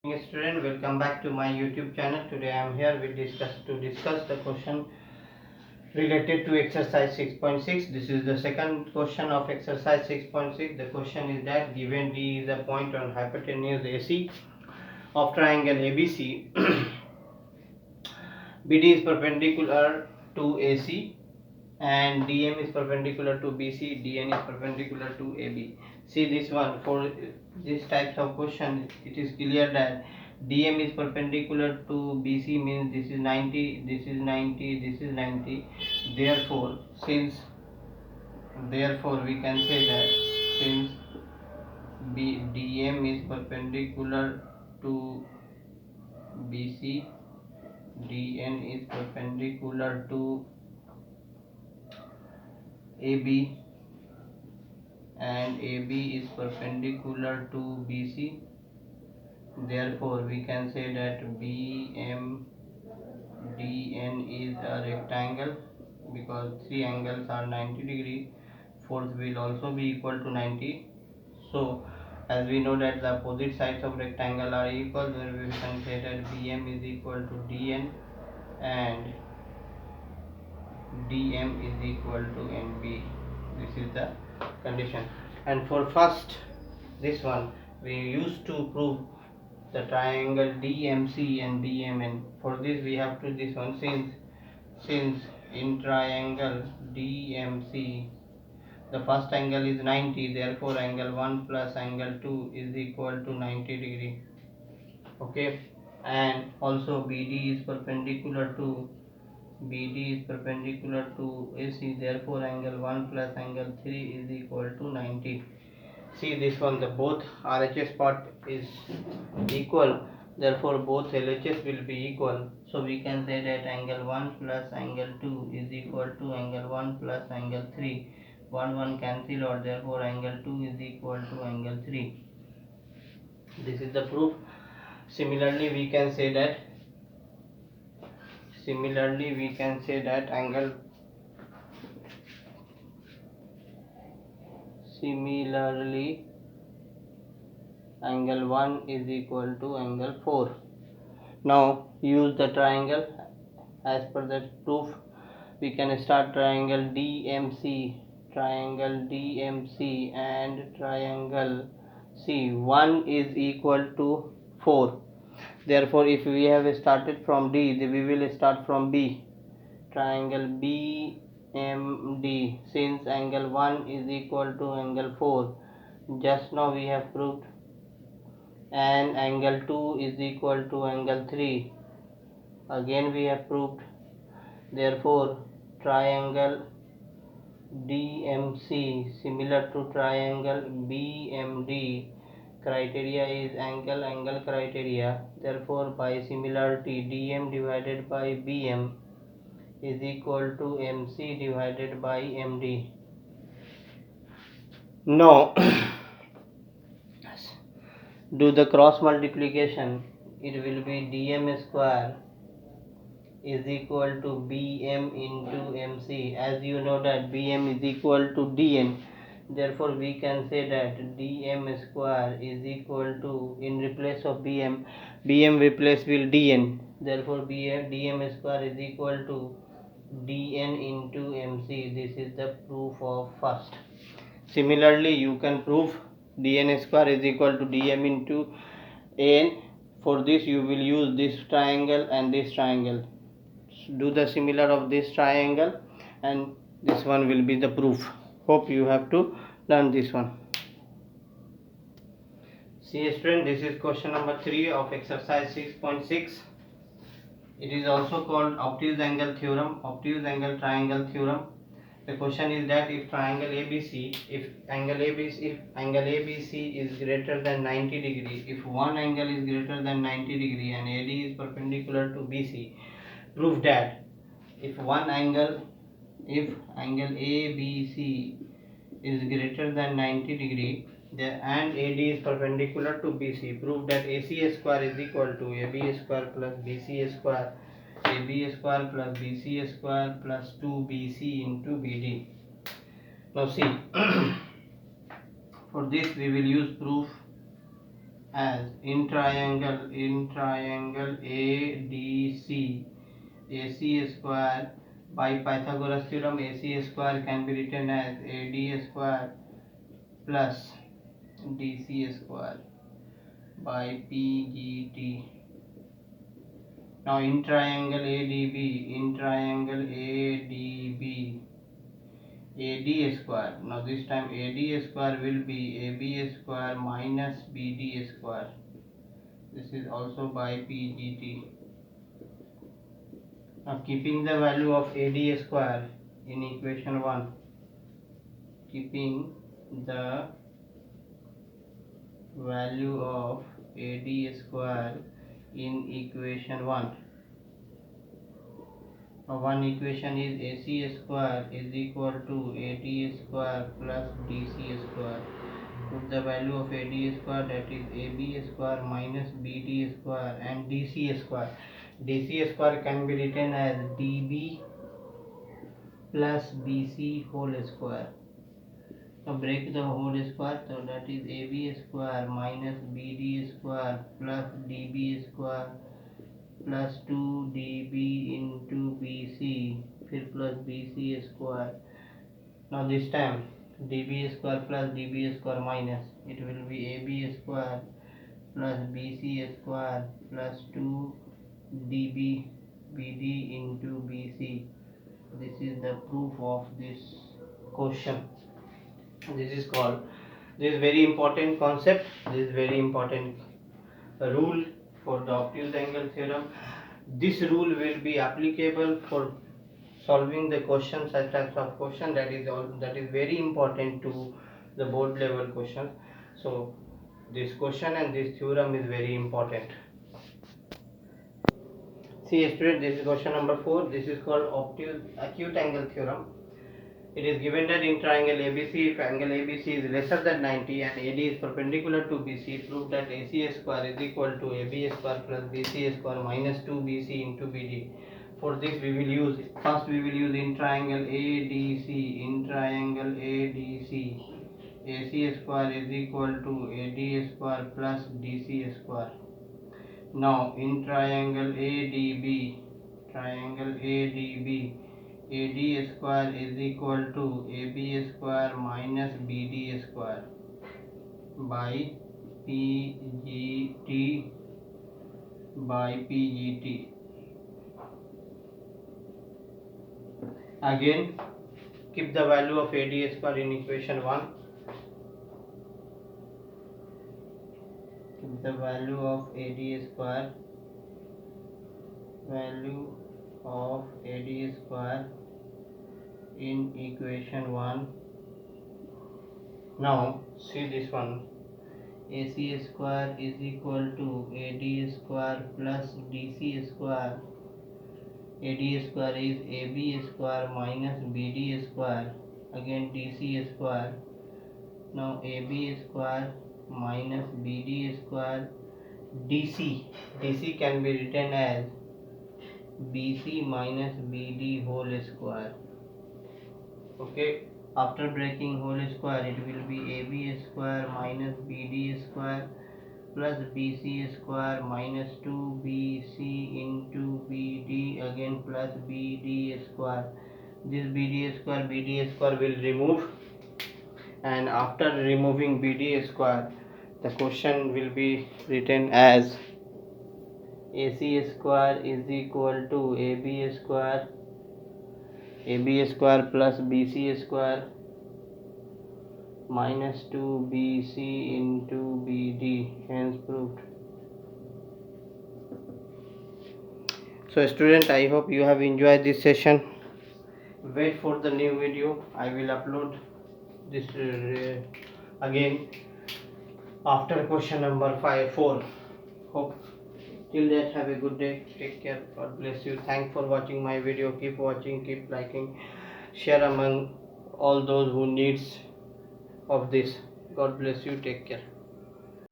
Student, welcome back to my YouTube channel. Today I am here to discuss the question related to exercise 6.6. This is the second question of exercise 6.6. The question is that given D is a point on hypotenuse AC of triangle ABC, BD is perpendicular to AC and DM is perpendicular to BC, DN is perpendicular to AB. See this one, for this types of question it is clear that DM is perpendicular to BC means this is 90, this is 90, this is 90. Therefore we can say that since DM is perpendicular to BC, DN is perpendicular to AB and AB is perpendicular to BC. Therefore we can say that BMDN is a rectangle because three angles are 90 degree. Fourth will also be equal to 90. So as we know that the opposite sides of rectangle are equal, then we can say that BM is equal to DN and DM is equal to NB. This is the condition. And for first this one we used to prove the triangle DMC and BMN. For this we have to this one, since in triangle DMC the first angle is 90, therefore angle 1 plus angle 2 is equal to 90 degree. Okay, and also BD is perpendicular to AC, therefore angle 1 plus angle 3 is equal to 90. See this one, the both RHS part is equal, therefore both LHS will be equal. So we can say that angle 1 plus angle 2 is equal to angle 1 plus angle 3. 1 cancel out, therefore angle 2 is equal to angle 3. This is the proof. Similarly we can say that angle similarly angle 1 is equal to angle 4. Now use the triangle as per the proof. We can start triangle DMC and triangle C. 1 is equal to 4. Therefore if we have started from D, we will start from B. Triangle BMD, since angle 1 is equal to angle 4, just now we have proved, and angle 2 is equal to angle 3, again we have proved. Therefore triangle DMC similar to triangle BMD, criteria is angle criteria. Therefore by similarity DM divided by BM is equal to MC divided by MD. Now do the cross multiplication. It will be DM square is equal to BM into MC. As you know that BM is equal to DN, therefore we can say that DM square is equal to, in replace of BM replace will DN, therefore DM square is equal to DN into MC. This is the proof of first. Similarly you can prove DN square is equal to DM into AN. For this you will use this triangle and this triangle. Do the similar of this triangle and this one will be the proof. Hope you have to learn this one. See student, this is question number 3 of exercise 6.6. It is also called obtuse angle theorem, obtuse angle triangle theorem. The question is that if angle ABC is greater than 90 degree, if one angle is greater than 90 degree and AD is perpendicular to BC, prove that if angle ABC is greater than 90 degree and AD is perpendicular to BC, prove that AC square is equal to AB square plus BC square, AB square plus BC square plus 2BC into BD. Now see, for this we will use proof as in triangle ADC, AC square by Pythagoras theorem, AC square can be written as AD square plus DC square by PGT. Now in triangle ADB, AD square. Now this time AD square will be AB square minus BD square. This is also by PGT. Now keeping the value of AD square in equation 1, keeping the value of AD square in equation 1. Now one equation is AC square is equal to AD square plus DC square. Put the value of AD square, that is AB square minus BD square, and DC square. DC square can be written as DB plus BC whole square. Now break the whole square, so that is AB square minus BD square plus DB square plus 2DB into BC, फिर plus BC square. Now this time DB square plus DB square minus, it will be AB square plus BC square plus 2DB BD into BC. This is the proof of this question. This is very important concept. This is very important rule for the obtuse angle theorem. This rule will be applicable for solving the question, such types of question that is very important to the board level question. So this question and this theorem is very important. See student, this is question number 4. This is called obtuse acute angle theorem. It is given that in triangle ABC, if angle ABC is lesser than 90 and AD is perpendicular to BC, prove that AC square is equal to AB square plus BC square minus 2BC into BD. For this we will use, first we will use in triangle ADC, AC square is equal to AD square plus DC square. Now in triangle ADB, AD square is equal to AB square minus BD square by PGT. Again, keep the value of AD square in equation 1. Keep the value of AD square in equation 1. Now see this one, AC square is equal to AD square plus DC square. AD square is AB square minus BD square, again DC square. Now AB square minus BD square, DC can be written as BC minus BD whole square. Okay, after breaking whole square, it will be AB square minus BD square plus BC square minus 2BC into BD, again plus BD square. This BD square will remove, and after removing BD square, the question will be written as AC square is equal to AB square plus BC square minus 2BC into BD, hence proved. So student, I hope you have enjoyed this session. Wait for the new video. I will upload this again after question number 4. Hope till that, have a good day. Take care. God bless you. Thanks for watching my video. Keep watching, keep liking, share among all those who needs of this. God bless you. Take care.